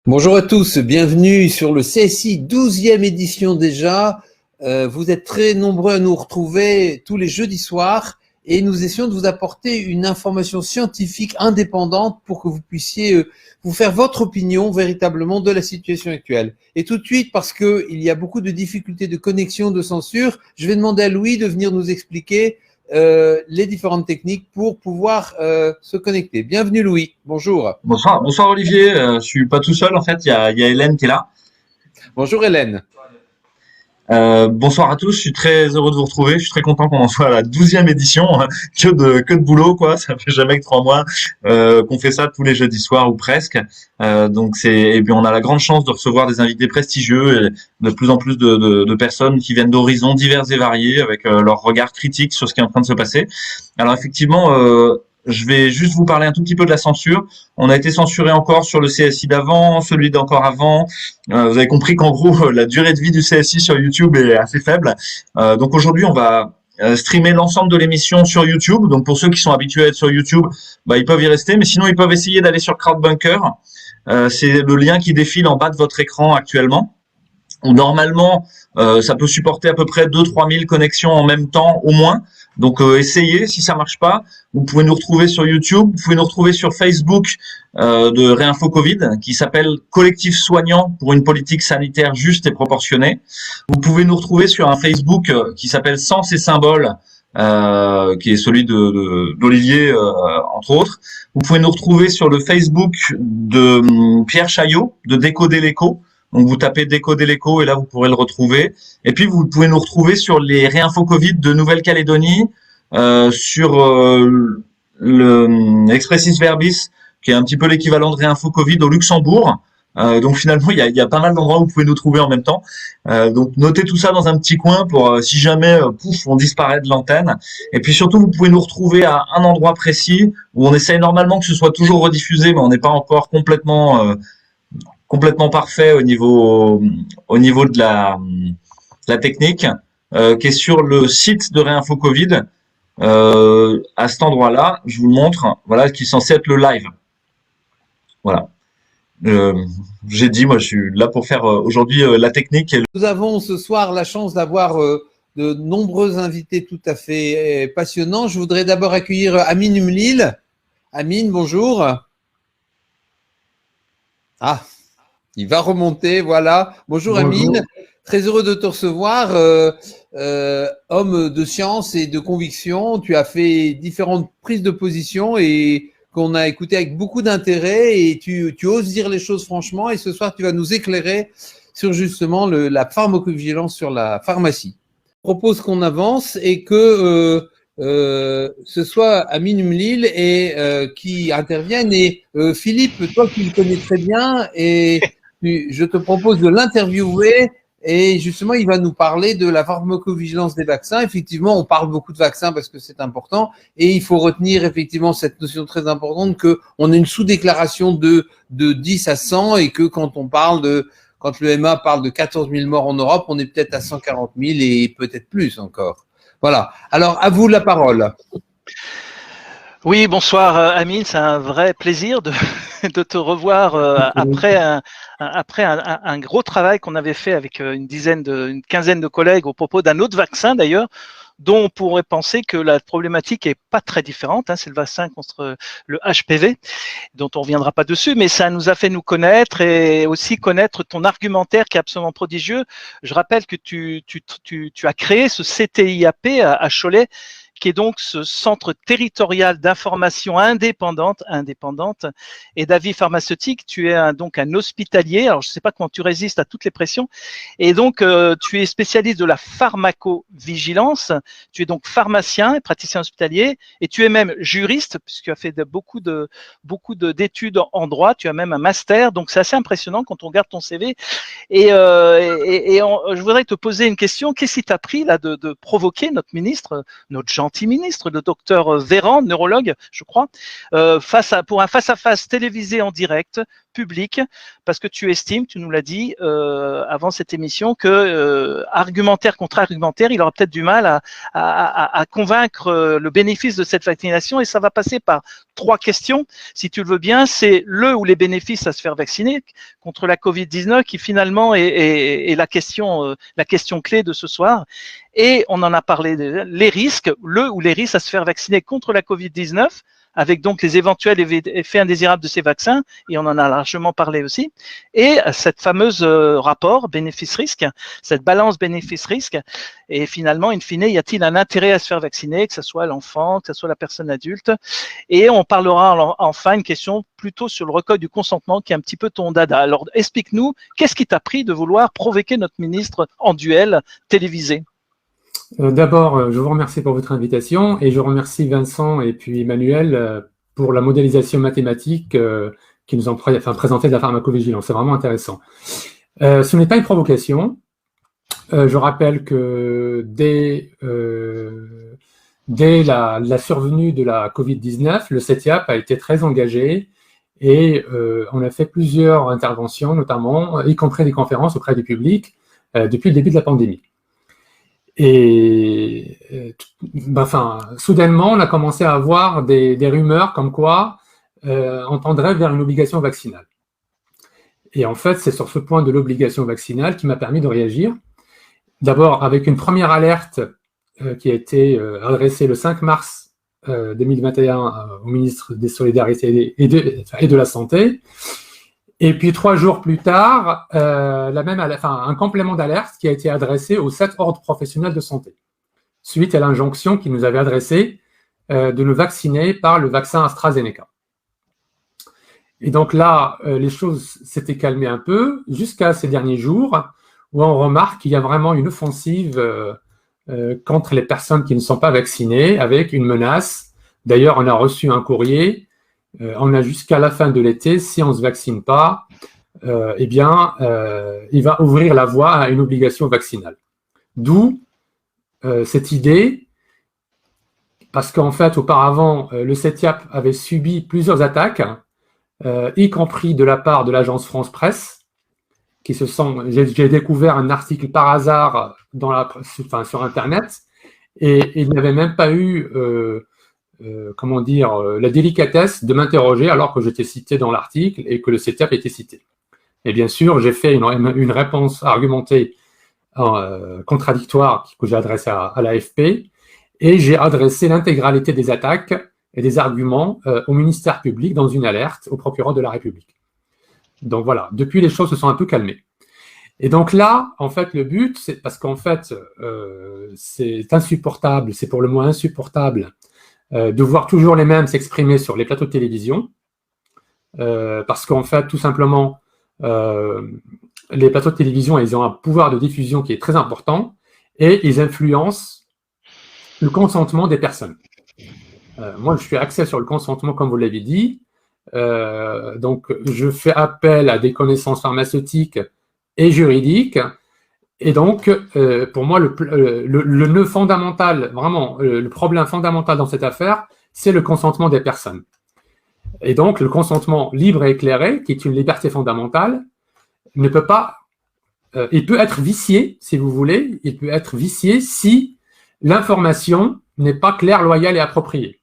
Bonjour à tous, bienvenue sur le CSI 12e édition déjà. Vous êtes très nombreux à nous retrouver tous les jeudis soirs et nous essayons de vous apporter une information scientifique indépendante pour que vous puissiez vous faire votre opinion véritablement de la situation actuelle. Et tout de suite, parce qu'il y a beaucoup de difficultés de connexion, de censure, je vais demander à Louis de venir nous expliquer les différentes techniques pour pouvoir se connecter. Bienvenue Louis, bonjour. Bonsoir Olivier. Je suis pas tout seul en fait. Il y a Hélène qui est là. Bonjour Hélène. Bonsoir à tous. Je suis très heureux de vous retrouver. Je suis très content qu'on en soit à la 12e édition. Que de boulot quoi. Ça fait jamais que 3 mois qu'on fait ça tous les jeudis soirs ou presque. Et puis on a la grande chance de recevoir des invités prestigieux et de plus en plus de personnes qui viennent d'horizons divers et variés avec leur regard critique sur ce qui est en train de se passer. Alors effectivement. Je vais juste vous parler un tout petit peu de la censure. On a été censuré encore sur le CSI d'avant, celui d'encore avant. Vous avez compris qu'en gros, la durée de vie du CSI sur YouTube est assez faible. Donc aujourd'hui, on va streamer l'ensemble de l'émission sur YouTube. Donc pour ceux qui sont habitués à être sur YouTube, ils peuvent y rester. Mais sinon, ils peuvent essayer d'aller sur Crowdbunker. C'est le lien qui défile en bas de votre écran actuellement. Normalement, ça peut supporter à peu près 2-3 000 connexions en même temps au moins. Donc essayez, si ça marche pas, vous pouvez nous retrouver sur YouTube, vous pouvez nous retrouver sur Facebook de Réinfo Covid qui s'appelle Collectif Soignant pour une politique sanitaire juste et proportionnée. Vous pouvez nous retrouver sur un Facebook qui s'appelle Sens et Symboles, qui est celui d'Olivier entre autres. Vous pouvez nous retrouver sur le Facebook de Pierre Chaillot de Décoder l'écho. Donc vous tapez Décoder l'écho et là vous pourrez le retrouver. Et puis vous pouvez nous retrouver sur les Réinfo Covid de Nouvelle-Calédonie, sur Expressis Verbis, qui est un petit peu l'équivalent de Réinfo Covid au Luxembourg. Donc finalement il y a pas mal d'endroits où vous pouvez nous trouver en même temps. Donc notez tout ça dans un petit coin pour si jamais pouf on disparaît de l'antenne. Et puis surtout vous pouvez nous retrouver à un endroit précis où on essaye normalement que ce soit toujours rediffusé, mais on n'est pas encore complètement parfait au niveau de la technique, qui est sur le site de Réinfo Covid. À cet endroit-là, je vous le montre, voilà, qui est censé être le live. Voilà. J'ai dit, moi, je suis là pour faire aujourd'hui la technique. Nous avons ce soir la chance d'avoir de nombreux invités tout à fait passionnants. Je voudrais d'abord accueillir Amine Umlil. Amine, bonjour. Ah, il va remonter, voilà. Bonjour Amine, très heureux de te recevoir. Homme de science et de conviction, tu as fait différentes prises de position et qu'on a écouté avec beaucoup d'intérêt et tu oses dire les choses franchement et ce soir tu vas nous éclairer sur justement la pharmacovigilance sur la pharmacie. Je propose qu'on avance et que ce soit Amine Umlil et qui intervienne et Philippe, toi qui le connais très bien et je te propose de l'interviewer et justement il va nous parler de la pharmacovigilance des vaccins. Effectivement, on parle beaucoup de vaccins parce que c'est important et il faut retenir effectivement cette notion très importante que on a une sous-déclaration de 10 à 100 et que quand le MA parle de 14 000 morts en Europe, on est peut-être à 140 000 et peut-être plus encore. Voilà. Alors, à vous la parole. Oui, bonsoir Amine, c'est un vrai plaisir de te revoir après un gros travail qu'on avait fait avec une quinzaine de collègues au propos d'un autre vaccin d'ailleurs, dont on pourrait penser que la problématique est pas très différente, c'est le vaccin contre le HPV, dont on reviendra pas dessus, mais ça nous a fait nous connaître et aussi connaître ton argumentaire qui est absolument prodigieux. Je rappelle que tu as créé ce CTIAP à Cholet, qui est donc ce centre territorial d'information indépendante et d'avis pharmaceutique. Tu es donc un hospitalier. Alors, je ne sais pas comment tu résistes à toutes les pressions. Et donc, tu es spécialiste de la pharmacovigilance. Tu es donc pharmacien et praticien hospitalier. Et tu es même juriste, puisque tu as fait beaucoup d'études en droit. Tu as même un master. Donc, c'est assez impressionnant quand on regarde ton CV. Je voudrais te poser une question. Qu'est-ce qui t'a pris là de provoquer notre ministre, notre gentil ministre, le docteur Véran, neurologue, je crois, pour un face-à-face télévisé en direct, public parce que tu estimes, tu nous l'as dit avant cette émission, que argumentaire contre argumentaire, il aura peut-être du mal à convaincre le bénéfice de cette vaccination, et ça va passer par 3 questions, si tu le veux bien. C'est le ou les bénéfices à se faire vacciner contre la Covid-19 qui finalement est la question clé de ce soir. Et on en a parlé, les risques, le ou les risques à se faire vacciner contre la Covid-19, avec donc les éventuels effets indésirables de ces vaccins, et on en a largement parlé aussi, et cette fameuse rapport bénéfice-risque, cette balance bénéfice-risque, et finalement, in fine, y a-t-il un intérêt à se faire vacciner, que ce soit l'enfant, que ce soit la personne adulte, et on parlera enfin une question plutôt sur le recueil du consentement, qui est un petit peu ton dada. Alors, explique-nous, qu'est-ce qui t'a pris de vouloir provoquer notre ministre en duel télévisé? D'abord, je vous remercie pour votre invitation et je remercie Vincent et puis Emmanuel pour la modélisation mathématique qui nous ont présenté de la pharmacovigilance. C'est vraiment intéressant. Ce n'est pas une provocation. Je rappelle que dès la survenue de la Covid-19, le CETIAP a été très engagé et on a fait plusieurs interventions, notamment, y compris des conférences auprès du public, depuis le début de la pandémie. Et soudainement, on a commencé à avoir des rumeurs comme quoi on tendrait vers une obligation vaccinale. Et en fait, c'est sur ce point de l'obligation vaccinale qui m'a permis de réagir. D'abord, avec une première alerte qui a été adressée le 5 mars 2021 au ministre des Solidarités et de la Santé. Et puis 3 jours plus tard, un complément d'alerte qui a été adressé aux 7 ordres professionnels de santé, suite à l'injonction qu'ils nous avaient adressée de nous vacciner par le vaccin AstraZeneca. Et donc là, les choses s'étaient calmées un peu, jusqu'à ces derniers jours, où on remarque qu'il y a vraiment une offensive contre les personnes qui ne sont pas vaccinées, avec une menace. D'ailleurs, on a reçu un courrier. On a jusqu'à la fin de l'été, si on ne se vaccine pas, il va ouvrir la voie à une obligation vaccinale. D'où cette idée, parce qu'en fait, auparavant, le CETIAP avait subi plusieurs attaques, y compris de la part de l'agence France Presse, j'ai découvert un article par hasard sur Internet, et il n'avait même pas eu la délicatesse de m'interroger alors que j'étais cité dans l'article et que le CETIAP était cité. Et bien sûr, j'ai fait une réponse argumentée contradictoire que j'ai adressée à l'AFP, et j'ai adressé l'intégralité des attaques et des arguments au ministère public dans une alerte au procureur de la République. Donc voilà, depuis les choses se sont un peu calmées. Et donc là, en fait, le but, c'est parce qu'en fait, c'est insupportable, c'est pour le moins insupportable de voir toujours les mêmes s'exprimer sur les plateaux de télévision, parce qu'en fait, tout simplement, les plateaux de télévision, ils ont un pouvoir de diffusion qui est très important, et ils influencent le consentement des personnes. Moi, je suis axé sur le consentement, comme vous l'avez dit, donc je fais appel à des connaissances pharmaceutiques et juridiques, et donc, pour moi, le nœud fondamental, vraiment, le problème fondamental dans cette affaire, c'est le consentement des personnes. Et donc, le consentement libre et éclairé, qui est une liberté fondamentale, ne peut pas, il peut être vicié, si vous voulez, il peut être vicié si l'information n'est pas claire, loyale et appropriée.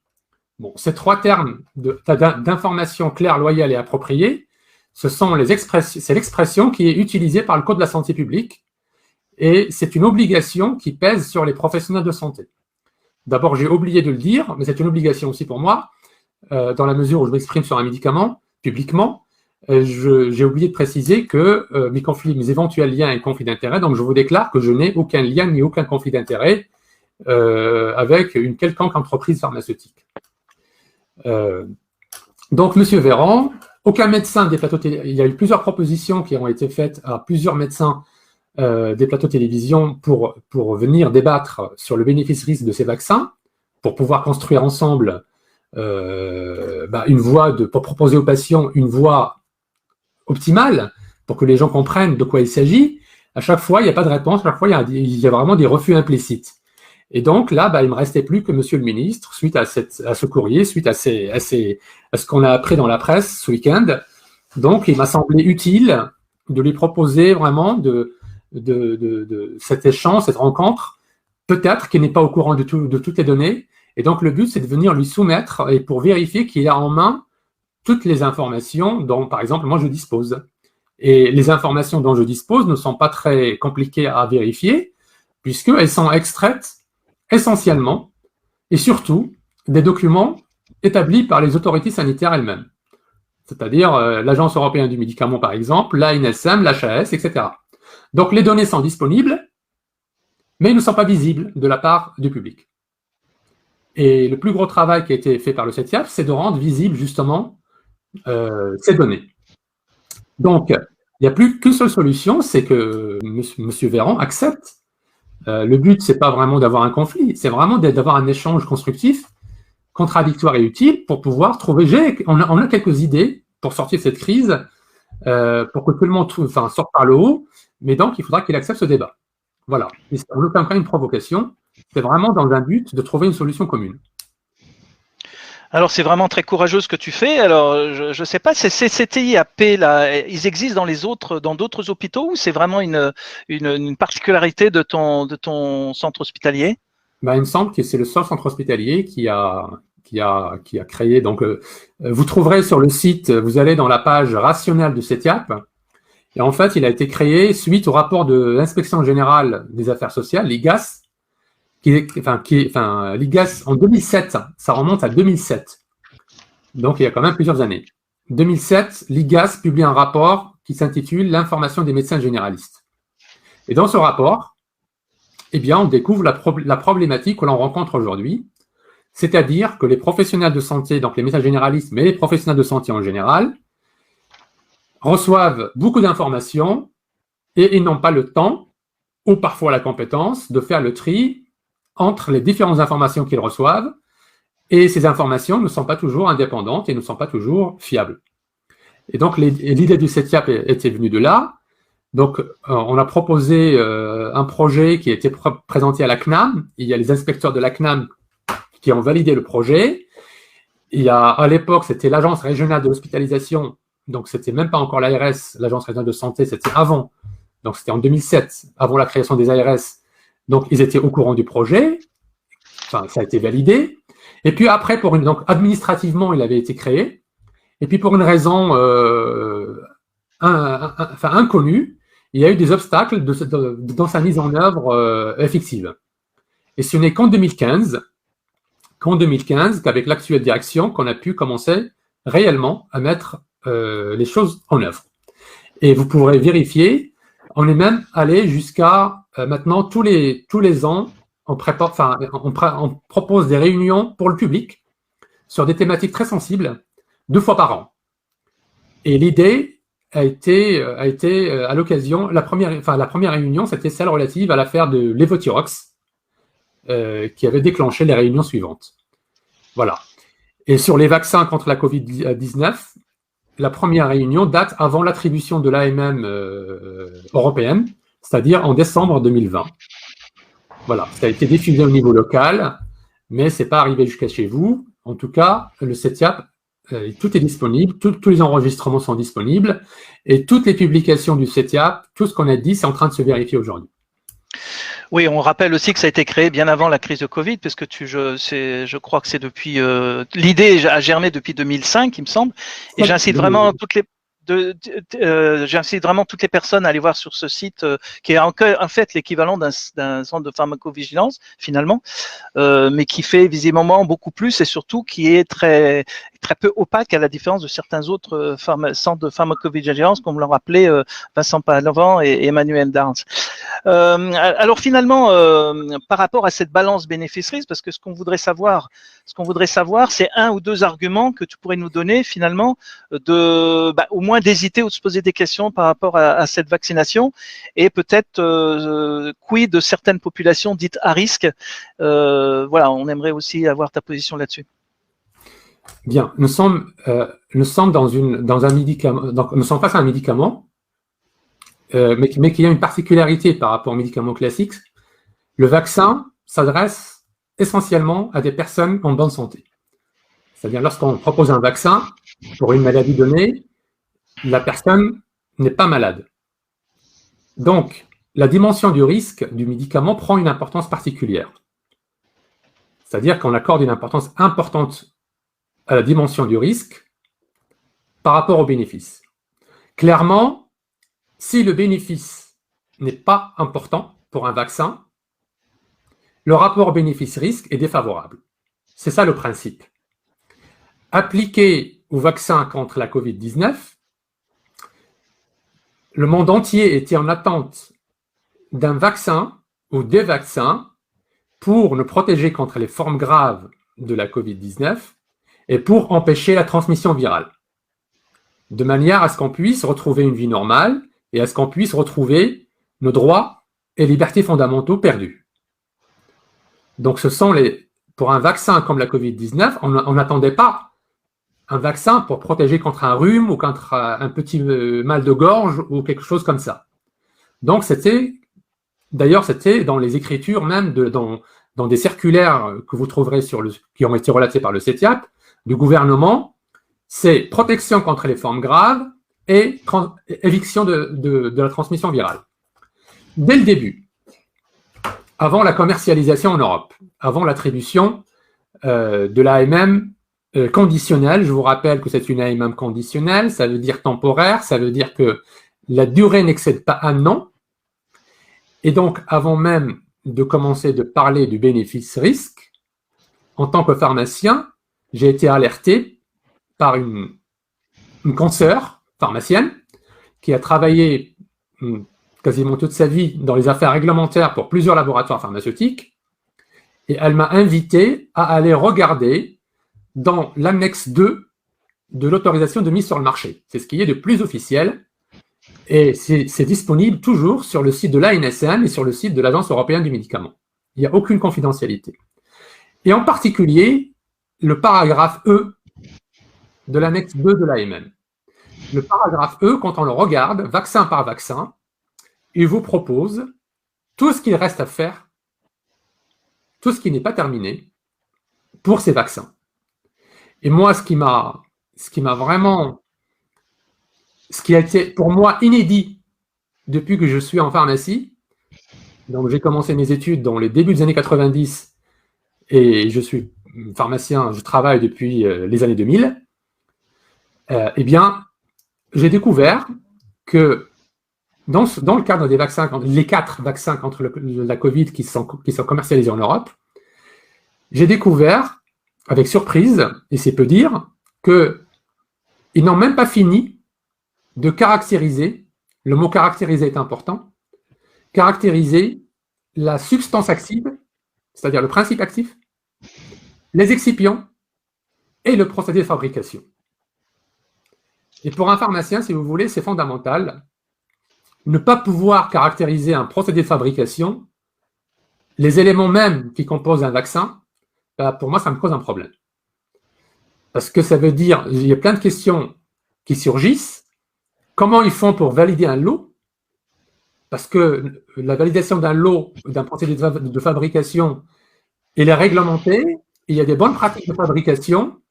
Bon, ces 3 termes d'information claire, loyale et appropriée, c'est l'expression qui est utilisée par le Code de la santé publique, et c'est une obligation qui pèse sur les professionnels de santé. D'abord, j'ai oublié de le dire, mais c'est une obligation aussi pour moi, dans la mesure où je m'exprime sur un médicament publiquement. J'ai oublié de préciser que mes éventuels liens et conflits d'intérêts, donc je vous déclare que je n'ai aucun lien ni aucun conflit d'intérêt avec une quelconque entreprise pharmaceutique. Donc, Monsieur Véran, aucun médecin des plateaux télé, il y a eu plusieurs propositions qui ont été faites à plusieurs médecins des plateaux de télévision pour venir débattre sur le bénéfice-risque de ces vaccins, pour pouvoir construire ensemble pour proposer aux patients une voie optimale, pour que les gens comprennent de quoi il s'agit. À chaque fois, il n'y a pas de réponse, à chaque fois, il y a vraiment des refus implicites. Et donc là, il ne me restait plus que Monsieur le ministre, suite à ce courrier, suite à ce qu'on a appris dans la presse ce week-end, Donc, il m'a semblé utile de lui proposer vraiment de cet échange, cette rencontre, peut-être qu'il n'est pas au courant de toutes les données. Et donc, le but, c'est de venir lui soumettre et pour vérifier qu'il a en main toutes les informations dont, par exemple, moi, je dispose. Et les informations dont je dispose ne sont pas très compliquées à vérifier, puisqu'elles sont extraites essentiellement et surtout des documents établis par les autorités sanitaires elles-mêmes. C'est-à-dire l'Agence européenne du médicament, par exemple, l'ANSM, l'HAS, etc. Donc, les données sont disponibles, mais elles ne sont pas visibles de la part du public. Et le plus gros travail qui a été fait par le CETIAP, c'est de rendre visibles justement ces données. Donc, il n'y a plus qu'une seule solution, c'est que M. Véran accepte. Le but, c'est pas vraiment d'avoir un conflit, c'est vraiment d'avoir un échange constructif, contradictoire et utile pour pouvoir trouver. On a quelques idées pour sortir de cette crise, pour que tout le monde sorte par le haut, mais donc il faudra qu'il accepte ce débat. Voilà. En aucun cas une provocation, c'est vraiment dans un but de trouver une solution commune. Alors, c'est vraiment très courageux ce que tu fais. Alors, je sais pas, ces CTIAP, là, ils existent dans d'autres hôpitaux ou c'est vraiment une particularité de ton centre hospitalier? Ben, il me semble que c'est le seul centre hospitalier qui a créé. Donc, vous trouverez sur le site, vous allez dans la page rationnelle de CETIAP, et en fait, il a été créé suite au rapport de l'Inspection générale des affaires sociales, l'IGAS, l'IGAS en 2007, ça remonte à 2007. Donc, il y a quand même plusieurs années. 2007, l'IGAS publie un rapport qui s'intitule « L'information des médecins généralistes ». Et dans ce rapport, eh bien, on découvre la problématique que l'on rencontre aujourd'hui, c'est-à-dire que les professionnels de santé, donc les médecins généralistes, mais les professionnels de santé en général, reçoivent beaucoup d'informations et ils n'ont pas le temps, ou parfois la compétence, de faire le tri entre les différentes informations qu'ils reçoivent, et ces informations ne sont pas toujours indépendantes et ne sont pas toujours fiables. Et donc, l'idée du CETIAP était venue de là. Donc, on a proposé un projet qui a été présenté à la CNAM. Il y a les inspecteurs de la CNAM qui ont validé le projet. À l'époque, c'était l'Agence régionale de l'hospitalisation. Donc, c'était même pas encore l'ARS, l'Agence régionale de santé, c'était avant. Donc, c'était en 2007, avant la création des ARS. Donc, ils étaient au courant du projet. Enfin, ça a été validé. Et puis après, donc, administrativement, il avait été créé. Et puis, pour une raison inconnue, il y a eu des obstacles dans sa mise en œuvre effective. Et ce n'est qu'en 2015, qu'avec l'actuelle direction, qu'on a pu commencer réellement à mettre les choses en œuvre. Et vous pourrez vérifier, on est même allé jusqu'à maintenant tous les ans, on propose des réunions pour le public sur des thématiques très sensibles 2 fois par an. Et l'idée a été à l'occasion, la première réunion, c'était celle relative à l'affaire de Levothyrox, qui avait déclenché les réunions suivantes. Voilà. Et sur les vaccins contre la Covid-19, la première réunion date avant l'attribution de l'AMM européenne, c'est-à-dire en décembre 2020. Voilà, ça a été diffusé au niveau local, mais ce n'est pas arrivé jusqu'à chez vous. En tout cas, le CETIAP, tout est disponible, tous les enregistrements sont disponibles, et toutes les publications du CETIAP, tout ce qu'on a dit, c'est en train de se vérifier aujourd'hui. Oui, on rappelle aussi que ça a été créé bien avant la crise de Covid, parce que je crois que c'est depuis l'idée a germé depuis 2005, il me semble, et j'incite vraiment j'incite vraiment toutes les personnes à aller voir sur ce site qui est en fait l'équivalent d'un centre de pharmacovigilance finalement, mais qui fait visiblement beaucoup plus et surtout qui est très peu opaque à la différence de certains autres centres de pharmacovigilance, comme l'ont rappelé Vincent Palavant et Emmanuel Darns. Alors finalement, par rapport à cette balance bénéfice-risque, parce que ce qu'on voudrait savoir, c'est 1 ou 2 arguments que tu pourrais nous donner finalement au moins d'hésiter ou de se poser des questions par rapport à cette vaccination et peut-être quid de certaines populations dites à risque. Voilà, on aimerait aussi avoir ta position là-dessus. Bien, nous sommes dans un médicament, donc nous sommes face à un médicament, mais qui a une particularité par rapport aux médicaments classiques. Le vaccin s'adresse essentiellement à des personnes en bonne santé. C'est-à-dire, lorsqu'on propose un vaccin pour une maladie donnée, la personne n'est pas malade. Donc, la dimension du risque du médicament prend une importance particulière. C'est-à-dire qu'on accorde une importance importante à la dimension du risque par rapport au bénéfice. Clairement, si le bénéfice n'est pas important pour un vaccin, le rapport bénéfice-risque est défavorable. C'est ça le principe. Appliqué au vaccin contre la Covid-19, le monde entier était en attente d'un vaccin ou des vaccins pour nous protéger contre les formes graves de la Covid-19 et pour empêcher la transmission virale, de manière à ce qu'on puisse retrouver une vie normale et à ce qu'on puisse retrouver nos droits et libertés fondamentaux perdus. Donc, pour un vaccin comme la Covid-19, on n'attendait pas un vaccin pour protéger contre un rhume ou contre un petit mal de gorge ou quelque chose comme ça. Donc, c'était dans les écritures même, dans des circulaires que vous trouverez qui ont été relatées par le CETIAP, du gouvernement, c'est protection contre les formes graves et éviction de la transmission virale. Dès le début, avant la commercialisation en Europe, avant l'attribution de l'AMM conditionnelle, je vous rappelle que c'est une AMM conditionnelle, ça veut dire temporaire, ça veut dire que la durée n'excède pas un an. Et donc, avant même de commencer de parler du bénéfice-risque, en tant que pharmacien, j'ai été alerté par une consoeur pharmacienne qui a travaillé quasiment toute sa vie dans les affaires réglementaires pour plusieurs laboratoires pharmaceutiques, et elle m'a invité à aller regarder dans l'annexe 2 de l'autorisation de mise sur le marché. C'est ce qui est de plus officiel, et c'est disponible toujours sur le site de l'ANSM et sur le site de l'Agence européenne du médicament. Il n'y a aucune confidentialité. Et en particulier, le paragraphe E de l'annexe 2 de l'AMM. Le paragraphe E, quand on le regarde, vaccin par vaccin, il vous propose tout ce qu'il reste à faire, tout ce qui n'est pas terminé pour ces vaccins. Et moi, ce qui a été pour moi inédit depuis que je suis en pharmacie, donc j'ai commencé mes études dans les débuts des années 90 et je suis pharmacien, je travaille depuis les années 2000, eh bien, j'ai découvert que dans le cadre des vaccins, les 4 vaccins contre la Covid qui sont commercialisés en Europe, j'ai découvert, avec surprise, et c'est peu dire, qu'ils n'ont même pas fini de caractériser, le mot caractériser est important, caractériser la substance active, c'est-à-dire le principe actif, les excipients et le procédé de fabrication. Et pour un pharmacien, si vous voulez, c'est fondamental. Ne pas pouvoir caractériser un procédé de fabrication, les éléments même qui composent un vaccin, pour moi, ça me cause un problème. Parce que ça veut dire, il y a plein de questions qui surgissent. Comment ils font pour valider un lot? Parce que la validation d'un lot, d'un procédé de fabrication, il est réglementé. Il y a des bonnes pratiques de fabrication.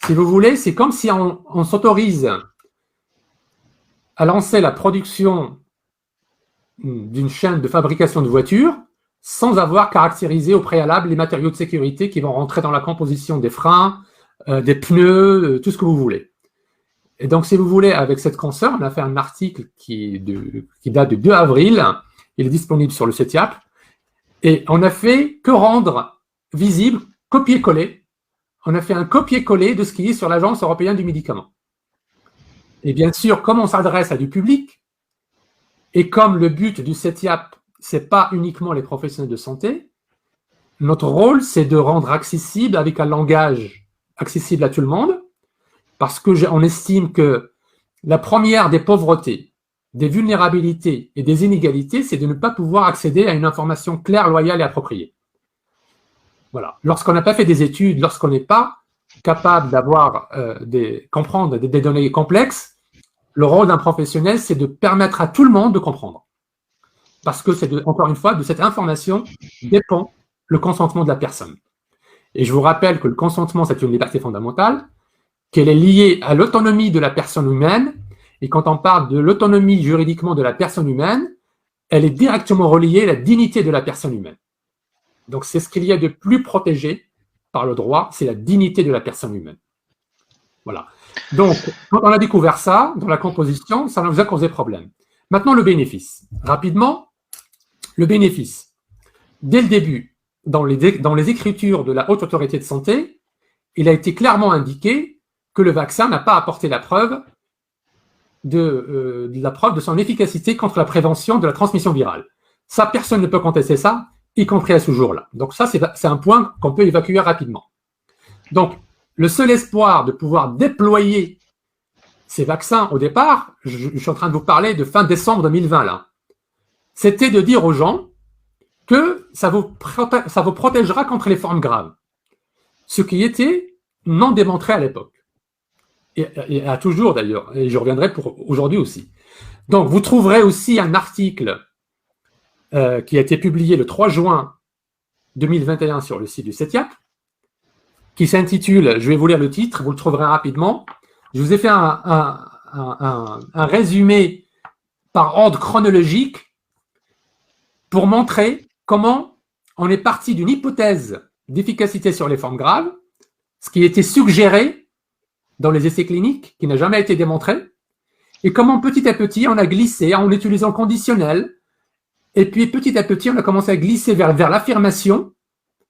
Si vous voulez, c'est comme si on s'autorise à lancer la production d'une chaîne de fabrication de voitures sans avoir caractérisé au préalable les matériaux de sécurité qui vont rentrer dans la composition des freins, des pneus, tout ce que vous voulez. Et donc, si vous voulez, avec cette consoeur, on a fait un article qui date du 2 avril, il est disponible sur le CETIAP, et on a fait que rendre visible, copier-coller, on a fait un copier-coller de ce qui est sur l'Agence européenne du médicament. Et bien sûr, comme on s'adresse à du public, et comme le but du CETIAP, ce n'est pas uniquement les professionnels de santé, notre rôle, c'est de rendre accessible avec un langage accessible à tout le monde, parce qu'on estime que la première des pauvretés, des vulnérabilités et des inégalités, c'est de ne pas pouvoir accéder à une information claire, loyale et appropriée. Voilà. Lorsqu'on n'a pas fait des études, lorsqu'on n'est pas capable d'avoir comprendre des données complexes, le rôle d'un professionnel, c'est de permettre à tout le monde de comprendre. Parce que, encore une fois, de cette information dépend le consentement de la personne. Et je vous rappelle que le consentement, c'est une liberté fondamentale, qu'elle est liée à l'autonomie de la personne humaine Et quand on parle de l'autonomie juridiquement de la personne humaine, elle est directement reliée à la dignité de la personne humaine. Donc, c'est ce qu'il y a de plus protégé par le droit, c'est la dignité de la personne humaine. Voilà. Donc, quand on a découvert ça dans la composition, ça nous a causé problème. Maintenant, le bénéfice. Rapidement, le bénéfice. Dès le début, dans les écritures de la Haute Autorité de Santé, il a été clairement indiqué que le vaccin n'a pas apporté la preuve de son efficacité contre la prévention de la transmission virale. Ça, personne ne peut contester ça, y compris à ce jour-là. Donc ça, c'est un point qu'on peut évacuer rapidement. Donc, le seul espoir de pouvoir déployer ces vaccins au départ, je suis en train de vous parler de fin décembre 2020 là, c'était de dire aux gens que ça vous protégera contre les formes graves. Ce qui était non démontré à l'époque. Et à toujours d'ailleurs, et je reviendrai pour aujourd'hui aussi. Donc, vous trouverez aussi un article qui a été publié le 3 juin 2021 sur le site du CETIAP, qui s'intitule, je vais vous lire le titre, vous le trouverez rapidement. Je vous ai fait un résumé par ordre chronologique pour montrer comment on est parti d'une hypothèse d'efficacité sur les formes graves, ce qui était suggéré dans les essais cliniques, qui n'a jamais été démontré, et comment petit à petit on a glissé en utilisant le conditionnel, et puis petit à petit on a commencé à glisser vers l'affirmation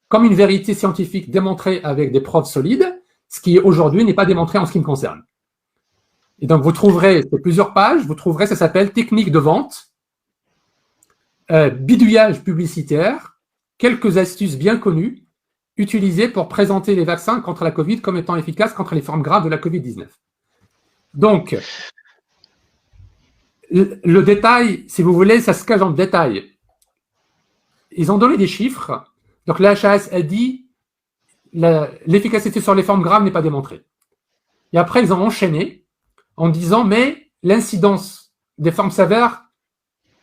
comme une vérité scientifique démontrée avec des preuves solides, ce qui aujourd'hui n'est pas démontré en ce qui me concerne. Et donc vous trouverez, c'est plusieurs pages, vous trouverez, ça s'appelle technique de vente, bidouillage publicitaire, quelques astuces bien connues utilisées pour présenter les vaccins contre la Covid comme étant efficaces contre les formes graves de la Covid-19. Donc, le détail, si vous voulez, ça se cache dans le détail. Ils ont donné des chiffres. Donc, la HAS a dit l'efficacité sur les formes graves n'est pas démontrée. Et après, ils ont enchaîné en disant, mais l'incidence des formes sévères,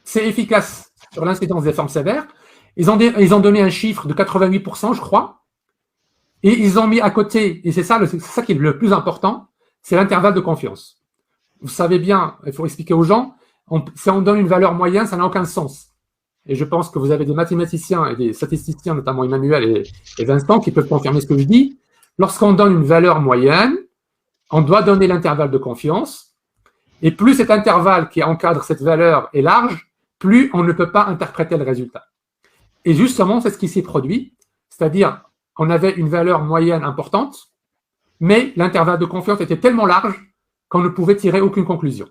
c'est efficace sur l'incidence des formes sévères. Ils ont donné un chiffre de 88%, je crois. Et ils ont mis à côté, et c'est ça qui est le plus important, c'est l'intervalle de confiance. Vous savez bien, il faut expliquer aux gens, si on donne une valeur moyenne, ça n'a aucun sens. Et je pense que vous avez des mathématiciens et des statisticiens, notamment Emmanuel et Vincent, qui peuvent confirmer ce que je dis. Lorsqu'on donne une valeur moyenne, on doit donner l'intervalle de confiance. Et plus cet intervalle qui encadre cette valeur est large, plus on ne peut pas interpréter le résultat. Et justement, c'est ce qui s'est produit. C'est-à-dire, on avait une valeur moyenne importante, mais l'intervalle de confiance était tellement large qu'on ne pouvait tirer aucune conclusion.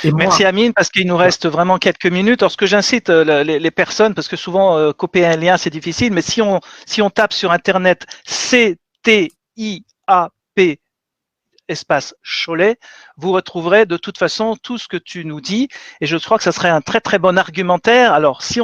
Merci Amine, parce qu'il nous reste vraiment quelques minutes. Alors, ce que j'incite les personnes, parce que souvent copier un lien c'est difficile, mais si on tape sur internet CTIAP espace Cholet, vous retrouverez de toute façon tout ce que tu nous dis, et je crois que ça serait un très très bon argumentaire. Alors si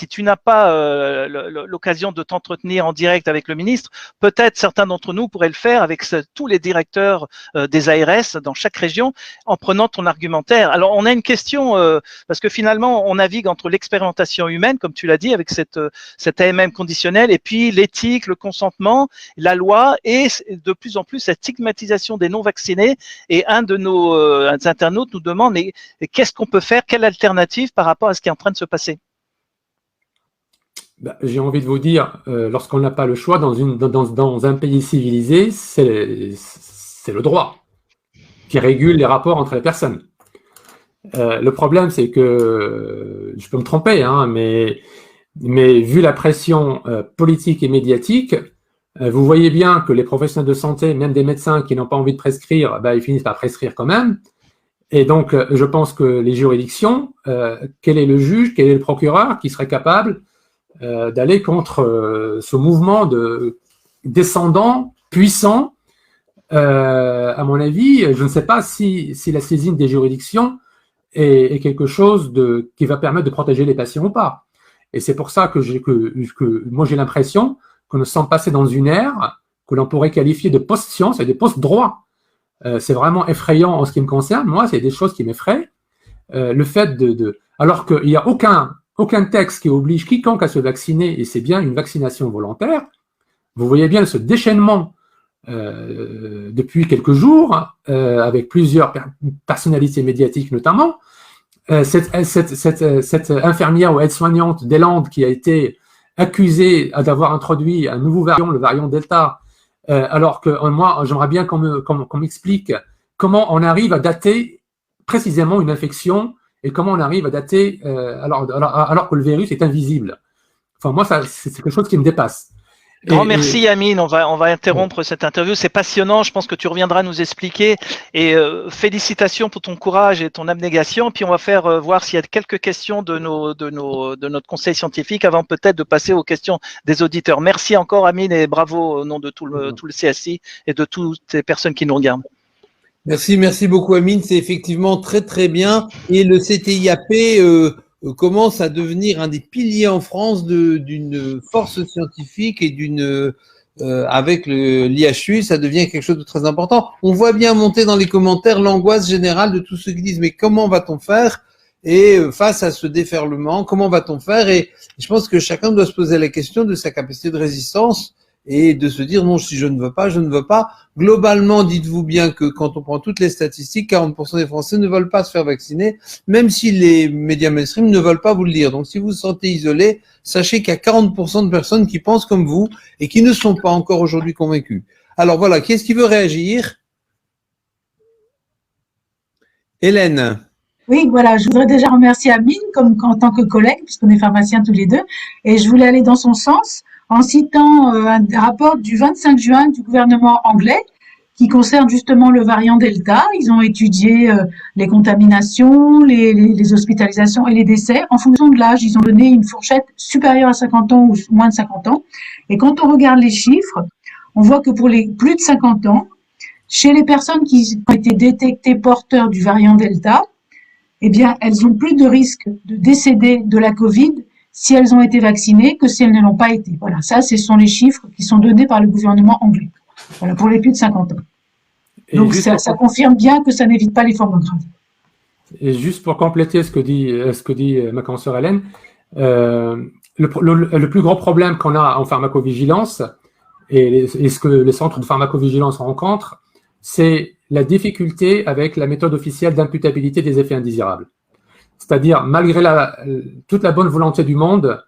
tu n'as pas l'occasion de t'entretenir en direct avec le ministre, peut-être certains d'entre nous pourraient le faire avec tous les directeurs des ARS dans chaque région en prenant ton argumentaire. Alors on a une question parce que finalement on navigue entre l'expérimentation humaine, comme tu l'as dit, avec cette AMM conditionnelle, et puis l'éthique, le consentement, la loi, et de plus en plus cette stigmatisation des non-vaccinés. Et un de nos internautes nous demande, mais qu'est-ce qu'on peut faire, quelle alternative par rapport à ce qui est en train de se passer? J'ai envie de vous dire, lorsqu'on n'a pas le choix, dans un pays civilisé, c'est le droit qui régule les rapports entre les personnes. Le problème, c'est que, je peux me tromper, hein, mais vu la pression politique et médiatique, vous voyez bien que les professionnels de santé, même des médecins qui n'ont pas envie de prescrire, ils finissent par prescrire quand même. Et donc, je pense que les juridictions, quel est le juge, quel est le procureur qui serait capable d'aller contre ce mouvement de descendant, puissant. À mon avis, je ne sais pas si la saisine des juridictions est quelque chose qui va permettre de protéger les patients ou pas. Et c'est pour ça que moi j'ai l'impression que nous sommes passés dans une ère que l'on pourrait qualifier de post-science et de post-droit. C'est vraiment effrayant en ce qui me concerne. Moi, c'est des choses qui m'effraient. Le fait alors qu'il n'y a aucun texte qui oblige quiconque à se vacciner, et c'est bien une vaccination volontaire. Vous voyez bien ce déchaînement depuis quelques jours, avec plusieurs personnalités médiatiques notamment. Cette infirmière ou aide-soignante des Landes qui a été accusée d'avoir introduit un nouveau variant, le variant Delta, alors que moi, j'aimerais bien qu'on m'explique comment on arrive à dater précisément une infection et comment on arrive à dater alors que le virus est invisible. Enfin, moi, c'est quelque chose qui me dépasse. Grand merci Amine, on va interrompre cette interview, c'est passionnant, je pense que tu reviendras nous expliquer et félicitations pour ton courage et ton abnégation, puis on va faire voir s'il y a quelques questions de notre conseil scientifique avant peut-être de passer aux questions des auditeurs. Merci encore Amine et bravo au nom de tout le CSI et de toutes les personnes qui nous regardent. Merci beaucoup Amine, c'est effectivement très très bien et le CTIAP commence à devenir un des piliers en France d'une force scientifique et avec l'IHU, ça devient quelque chose de très important. On voit bien monter dans les commentaires l'angoisse générale de tous ceux qui disent mais comment va-t-on faire? Et face à ce déferlement, comment va-t-on faire? Et je pense que chacun doit se poser la question de sa capacité de résistance et de se dire non, si je ne veux pas, je ne veux pas. Globalement, dites-vous bien que quand on prend toutes les statistiques, 40% des Français ne veulent pas se faire vacciner, même si les médias mainstream ne veulent pas vous le dire. Donc, si vous vous sentez isolé, sachez qu'il y a 40% de personnes qui pensent comme vous et qui ne sont pas encore aujourd'hui convaincus. Alors voilà, qui est-ce qui veut réagir? Hélène. Oui, voilà, je voudrais déjà remercier Amine en tant que collègue, puisqu'on est pharmaciens tous les deux, et je voulais aller dans son sens en citant un rapport du 25 juin du gouvernement anglais qui concerne justement le variant Delta. Ils ont étudié les contaminations, les hospitalisations et les décès en fonction de l'âge. Ils ont donné une fourchette supérieure à 50 ans ou moins de 50 ans. Et quand on regarde les chiffres, on voit que pour les plus de 50 ans, chez les personnes qui ont été détectées porteurs du variant Delta, eh bien, elles ont plus de risques de décéder de la Covid si elles ont été vaccinées que si elles ne l'ont pas été. Voilà, ça, ce sont les chiffres qui sont donnés par le gouvernement anglais. Voilà, pour les plus de 50 ans. Donc, ça confirme bien que ça n'évite pas les formes graves. Et juste pour compléter ce que dit ma consoeur Hélène, le plus gros problème qu'on a en pharmacovigilance et ce que les centres de pharmacovigilance rencontrent, c'est la difficulté avec la méthode officielle d'imputabilité des effets indésirables. C'est-à-dire, malgré toute la bonne volonté du monde,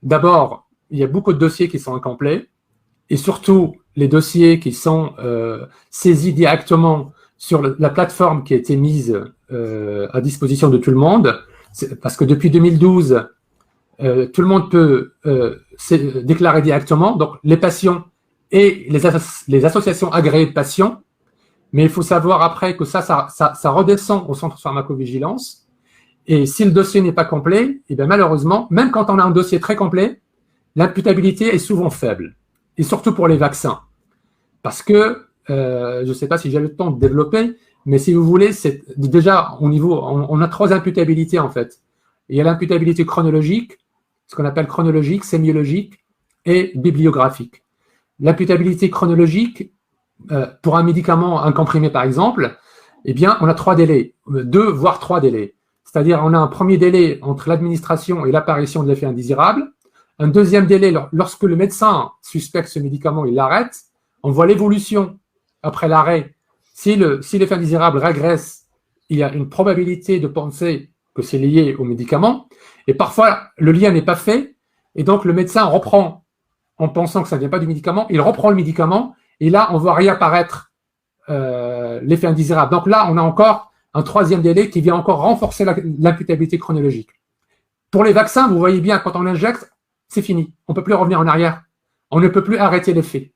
d'abord, il y a beaucoup de dossiers qui sont incomplets, et surtout, les dossiers qui sont saisis directement sur la plateforme qui a été mise à disposition de tout le monde, parce que depuis 2012, tout le monde peut déclarer directement, donc les patients et les associations agréées de patients, mais il faut savoir après que ça redescend au centre de pharmacovigilance. Et si le dossier n'est pas complet, et bien malheureusement, même quand on a un dossier très complet, l'imputabilité est souvent faible. Et surtout pour les vaccins. Parce que, je ne sais pas si j'ai le temps de développer, mais si vous voulez, c'est déjà au niveau, on a 3 imputabilités en fait. Il y a l'imputabilité chronologique, ce qu'on appelle chronologique, sémiologique et bibliographique. L'imputabilité chronologique, pour un médicament, un comprimé par exemple, eh bien, on a 3 délais, 2 voire 3 délais. C'est-à-dire, on a un premier délai entre l'administration et l'apparition de l'effet indésirable. Un deuxième délai, lorsque le médecin suspecte ce médicament, il l'arrête. On voit l'évolution après l'arrêt. Si l'effet indésirable régresse, il y a une probabilité de penser que c'est lié au médicament. Et parfois, le lien n'est pas fait. Et donc, le médecin reprend, en pensant que ça ne vient pas du médicament, il reprend le médicament. Et là, on voit réapparaître l'effet indésirable. Donc là, on a encore un 3e délai qui vient encore renforcer l'imputabilité chronologique. Pour les vaccins, vous voyez bien, quand on injecte, c'est fini. On ne peut plus revenir en arrière. On ne peut plus arrêter l'effet.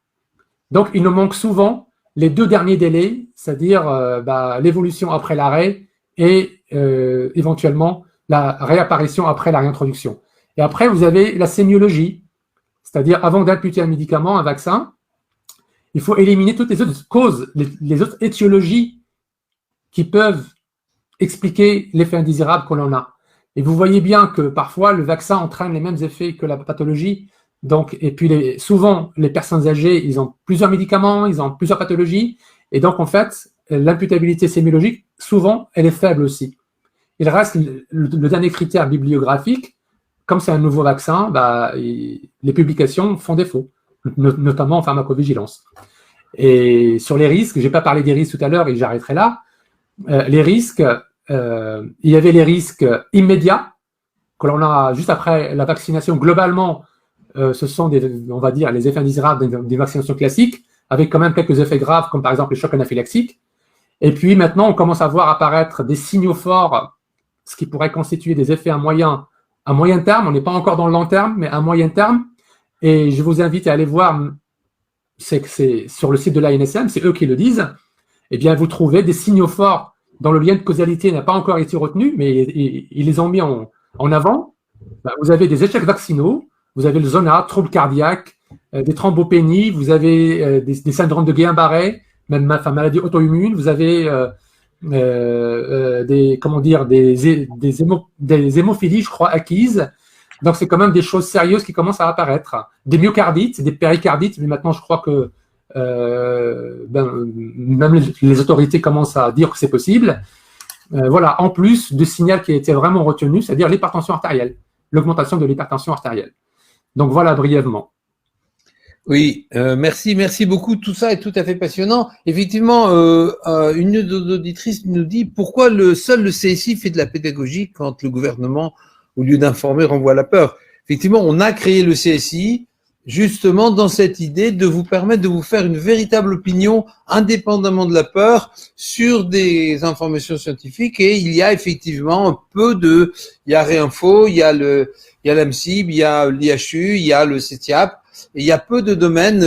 Donc, il nous manque souvent les 2 derniers délais, c'est-à-dire l'évolution après l'arrêt et éventuellement la réapparition après la réintroduction. Et après, vous avez la sémiologie, c'est-à-dire avant d'imputer un médicament, un vaccin, il faut éliminer toutes les autres causes, les autres étiologies qui peuvent expliquer l'effet indésirable que l'on a. Et vous voyez bien que parfois, le vaccin entraîne les mêmes effets que la pathologie. Donc, et puis, souvent, les personnes âgées, ils ont plusieurs médicaments, ils ont plusieurs pathologies. Et donc, en fait, l'imputabilité sémiologique, souvent, elle est faible aussi. Il reste le dernier critère bibliographique. Comme c'est un nouveau vaccin, les publications font défaut, notamment en pharmacovigilance. Et sur les risques, je n'ai pas parlé des risques tout à l'heure et j'arrêterai là. Les risques, il y avait les risques immédiats que l'on a juste après la vaccination. Globalement, ce sont on va dire, les effets indésirables des vaccinations classiques, avec quand même quelques effets graves, comme par exemple le choc anaphylactique. Et puis maintenant, on commence à voir apparaître des signaux forts, ce qui pourrait constituer des effets à moyen terme. On n'est pas encore dans le long terme, mais à moyen terme. Et je vous invite à aller voir, c'est sur le site de l'ANSM, c'est eux qui le disent. Eh bien, vous trouvez des signaux forts dont le lien de causalité n'a pas encore été retenu, mais ils les ont mis en avant. Vous avez des échecs vaccinaux, vous avez le zona, troubles cardiaques, des thrombopénies, vous avez des syndromes de Guillain-Barré, même maladies auto-immunes, vous avez des hémophilies, je crois, acquises. Donc, c'est quand même des choses sérieuses qui commencent à apparaître. Des myocardites, des péricardites, mais maintenant, je crois que même les autorités commencent à dire que c'est possible. Voilà, en plus du signal qui a été vraiment retenu, c'est-à-dire l'hypertension artérielle, l'augmentation de l'hypertension artérielle. Donc, voilà brièvement. Oui, merci beaucoup. Tout ça est tout à fait passionnant. Effectivement, une auditrice nous dit pourquoi seul le CSI fait de la pédagogie quand le gouvernement, au lieu d'informer, renvoie la peur. Effectivement, on a créé le CSI justement dans cette idée de vous permettre de vous faire une véritable opinion indépendamment de la peur sur des informations scientifiques. Et il y a effectivement il y a Réinfo, il y a l'AMCIB, il y a l'IHU, il y a le CETIAP. Et il y a peu de domaines,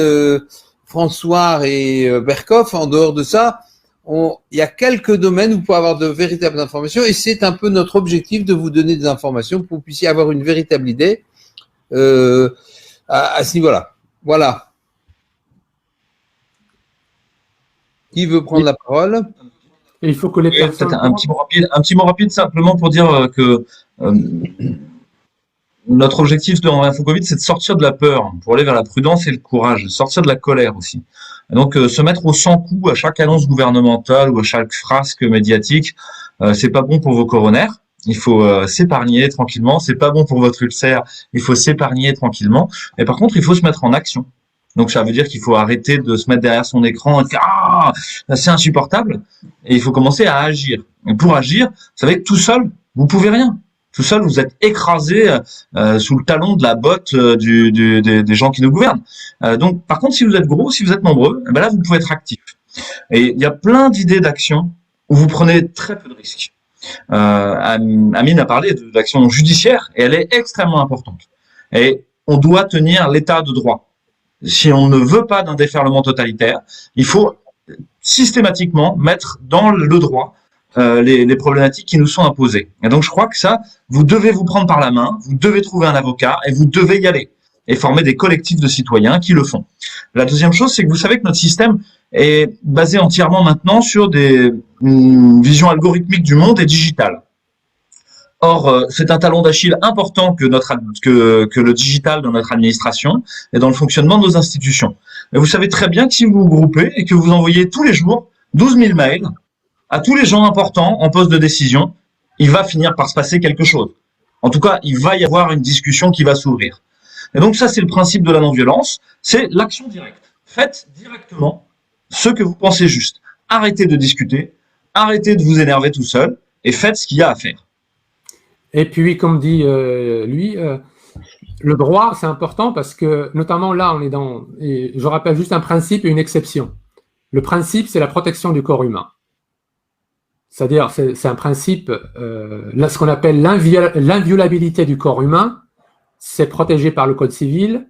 François et Berkoff, en dehors de ça, il y a quelques domaines où vous pouvez avoir de véritables informations et c'est un peu notre objectif de vous donner des informations pour que vous puissiez avoir une véritable idée à ce niveau-là. Voilà. Qui veut prendre la parole? Et il faut que les personnes... Un petit mot rapide simplement pour dire que notre objectif dans Info-Covid, c'est de sortir de la peur pour aller vers la prudence et le courage, sortir de la colère aussi. Et donc, se mettre au sans-coup à chaque annonce gouvernementale ou à chaque frasque médiatique, c'est pas bon pour vos coronaires. Il faut s'épargner tranquillement. C'est pas bon pour votre ulcère. Il faut s'épargner tranquillement. Et par contre, il faut se mettre en action. Donc, ça veut dire qu'il faut arrêter de se mettre derrière son écran et dire « Ah, c'est insupportable !» Et il faut commencer à agir. Et pour agir, vous savez, tout seul, vous pouvez rien. Tout seul, vous êtes écrasé sous le talon de la botte des gens qui nous gouvernent. Donc, par contre, si vous êtes gros, si vous êtes nombreux, ben là, vous pouvez être actif. Et il y a plein d'idées d'action où vous prenez très peu de risques. Amine a parlé de l'action judiciaire et elle est extrêmement importante. Et on doit tenir l'état de droit. Si on ne veut pas d'un déferlement totalitaire, il faut systématiquement mettre dans le droit les problématiques qui nous sont imposées. Et donc, je crois que ça, vous devez vous prendre par la main, vous devez trouver un avocat et vous devez y aller et former des collectifs de citoyens qui le font. La deuxième chose, c'est que vous savez que notre système est basé entièrement maintenant sur des visions algorithmiques du monde et digitales. Or, c'est un talon d'Achille important que le digital dans notre administration et dans le fonctionnement de nos institutions. Mais vous savez très bien que si vous vous groupez et que vous envoyez tous les jours 12 000 mails à tous les gens importants en poste de décision, il va finir par se passer quelque chose. En tout cas, il va y avoir une discussion qui va s'ouvrir. Et donc ça, c'est le principe de la non-violence, c'est l'action directe. Faites directement ce que vous pensez juste. Arrêtez de discuter, arrêtez de vous énerver tout seul et faites ce qu'il y a à faire. Et puis, comme dit lui, le droit, c'est important parce que, notamment là, on est dans, et je rappelle juste un principe et une exception. Le principe, c'est la protection du corps humain. C'est-à-dire, c'est un principe, là, ce qu'on appelle l'inviolabilité du corps humain, c'est protégé par le Code civil.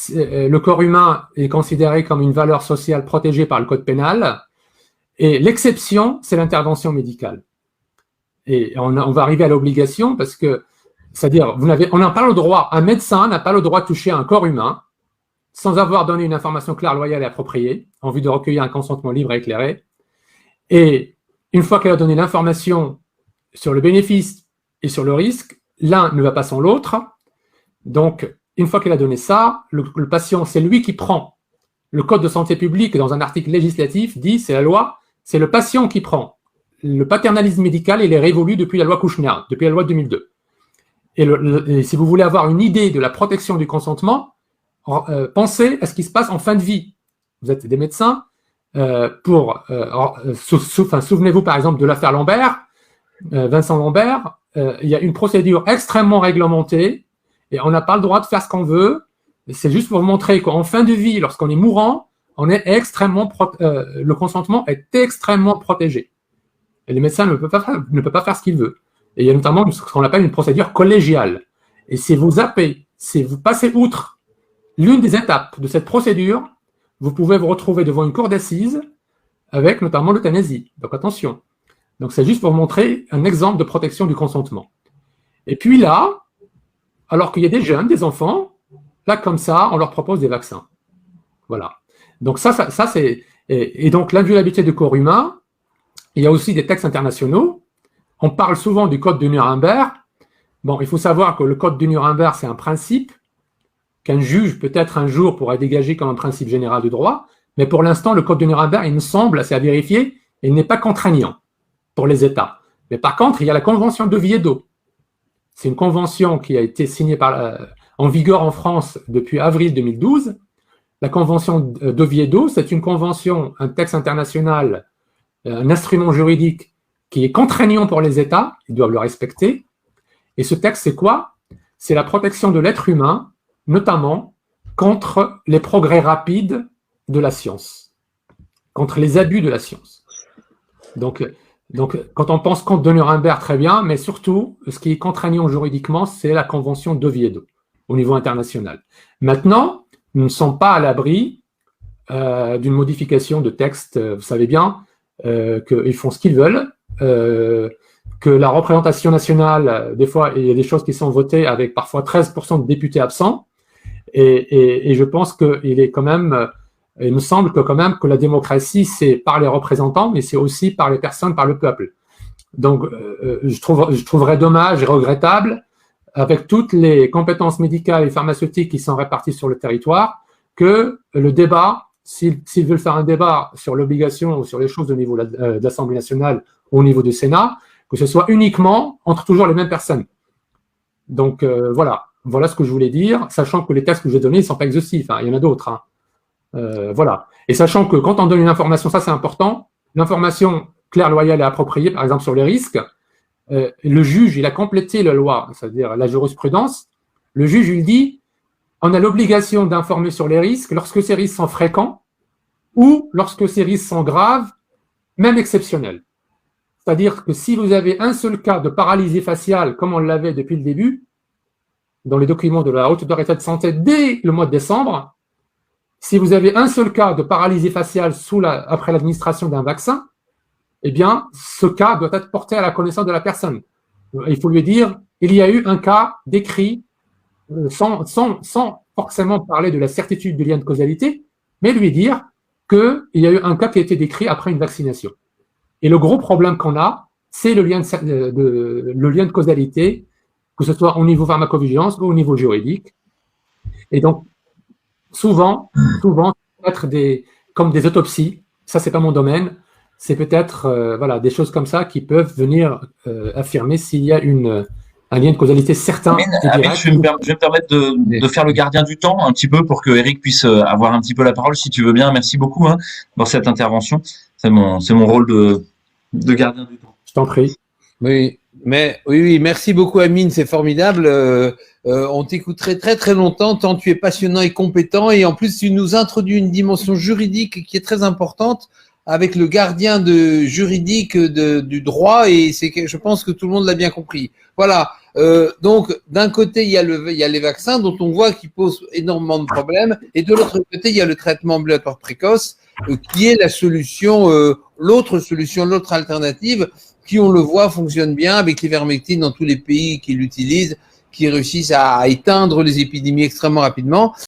Le corps humain est considéré comme une valeur sociale protégée par le Code pénal. Et l'exception, c'est l'intervention médicale. Et on va arriver à l'obligation parce que, c'est-à-dire, on n'a pas le droit, un médecin n'a pas le droit de toucher un corps humain sans avoir donné une information claire, loyale et appropriée, en vue de recueillir un consentement libre et éclairé. Et une fois qu'elle a donné l'information sur le bénéfice et sur le risque, l'un ne va pas sans l'autre. Donc, une fois qu'elle a donné ça, le patient, c'est lui qui prend. Le Code de santé publique, dans un article législatif, dit, c'est la loi, c'est le patient qui prend. Le paternalisme médical, il est révolu depuis la loi Kouchner, depuis la loi de 2002. Et si vous voulez avoir une idée de la protection du consentement, pensez à ce qui se passe en fin de vie. Vous êtes des médecins, souvenez-vous par exemple de l'affaire Lambert, Vincent Lambert, il y a une procédure extrêmement réglementée et on n'a pas le droit de faire ce qu'on veut. C'est juste pour vous montrer qu'en fin de vie, lorsqu'on est mourant, le consentement est extrêmement protégé. Et les médecins ne peuvent pas faire ce qu'ils veulent. Et il y a notamment ce qu'on appelle une procédure collégiale. Et si vous passez outre l'une des étapes de cette procédure, vous pouvez vous retrouver devant une cour d'assises avec notamment l'euthanasie. Donc attention. Donc c'est juste pour vous montrer un exemple de protection du consentement. Et puis là, alors qu'il y a des jeunes, des enfants, là comme ça, on leur propose des vaccins. Voilà. Donc ça c'est… Et donc l'inviolabilité du corps humain, il y a aussi des textes internationaux. On parle souvent du code de Nuremberg. Bon, il faut savoir que le code de Nuremberg, c'est un principe qu'un juge peut-être un jour pourra dégager comme un principe général du droit, mais pour l'instant, le code de Nuremberg, il me semble, c'est à vérifier, il n'est pas contraignant pour les États. Mais par contre, il y a la convention d'Oviedo. C'est une convention qui a été signée en vigueur en France depuis avril 2012. La convention d'Oviedo, c'est une convention, un texte international, un instrument juridique qui est contraignant pour les États, ils doivent le respecter. Et ce texte, c'est quoi? C'est la protection de l'être humain, notamment contre les progrès rapides de la science, contre les abus de la science. Donc quand on pense code de Nuremberg, très bien, mais surtout, ce qui est contraignant juridiquement, c'est la convention d'Oviedo au niveau international. Maintenant, nous ne sommes pas à l'abri d'une modification de texte. Vous savez bien qu'ils font ce qu'ils veulent, que la représentation nationale, des fois, il y a des choses qui sont votées avec parfois 13% de députés absents, et je pense qu'il est quand même, il me semble que quand même que la démocratie, c'est par les représentants, mais c'est aussi par les personnes, par le peuple. Donc, je trouverais dommage et regrettable, avec toutes les compétences médicales et pharmaceutiques qui sont réparties sur le territoire, que le débat, s'ils veulent faire un débat sur l'obligation ou sur les choses au niveau de l'Assemblée nationale ou au niveau du Sénat, que ce soit uniquement entre toujours les mêmes personnes. Donc, voilà ce que je voulais dire, sachant que les textes que je vais donner ne sont pas exhaustifs, hein, il y en a d'autres. Hein. Voilà. Et sachant que quand on donne une information, ça c'est important, l'information claire, loyale et appropriée, par exemple sur les risques, le juge, il a complété la loi, c'est-à-dire la jurisprudence, le juge, il dit, on a l'obligation d'informer sur les risques lorsque ces risques sont fréquents ou lorsque ces risques sont graves, même exceptionnels. C'est-à-dire que si vous avez un seul cas de paralysie faciale, comme on l'avait depuis le début, dans les documents de la Haute Autorité de Santé dès le mois de décembre, si vous avez un seul cas de paralysie faciale après l'administration d'un vaccin, eh bien, ce cas doit être porté à la connaissance de la personne. Il faut lui dire, il y a eu un cas décrit, sans forcément parler de la certitude du lien de causalité, mais lui dire qu'il y a eu un cas qui a été décrit après une vaccination. Et le gros problème qu'on a, c'est le lien de causalité, que ce soit au niveau pharmacovigilance ou au niveau juridique. Et donc, souvent, être comme des autopsies, ça c'est pas mon domaine, c'est peut-être des choses comme ça qui peuvent venir affirmer s'il y a un lien de causalité certain. Amine, je vais me permettre de faire le gardien du temps un petit peu pour que Eric puisse avoir un petit peu la parole, si tu veux bien. Merci beaucoup dans cette intervention. C'est mon rôle de gardien du temps. Je t'en prie. Oui, merci beaucoup Amine, c'est formidable. On t'écouterait très très longtemps tant tu es passionnant et compétent, et en plus tu nous introduis une dimension juridique qui est très importante avec le gardien juridique du droit, et je pense que tout le monde l'a bien compris. Voilà. Donc d'un côté il y a les vaccins dont on voit qu'ils posent énormément de problèmes, et de l'autre côté il y a le traitement ambulatoire précoce qui est la solution, l'autre alternative qui, on le voit, fonctionne bien avec l'ivermectine dans tous les pays qui l'utilisent, qui réussissent à éteindre les épidémies extrêmement rapidement.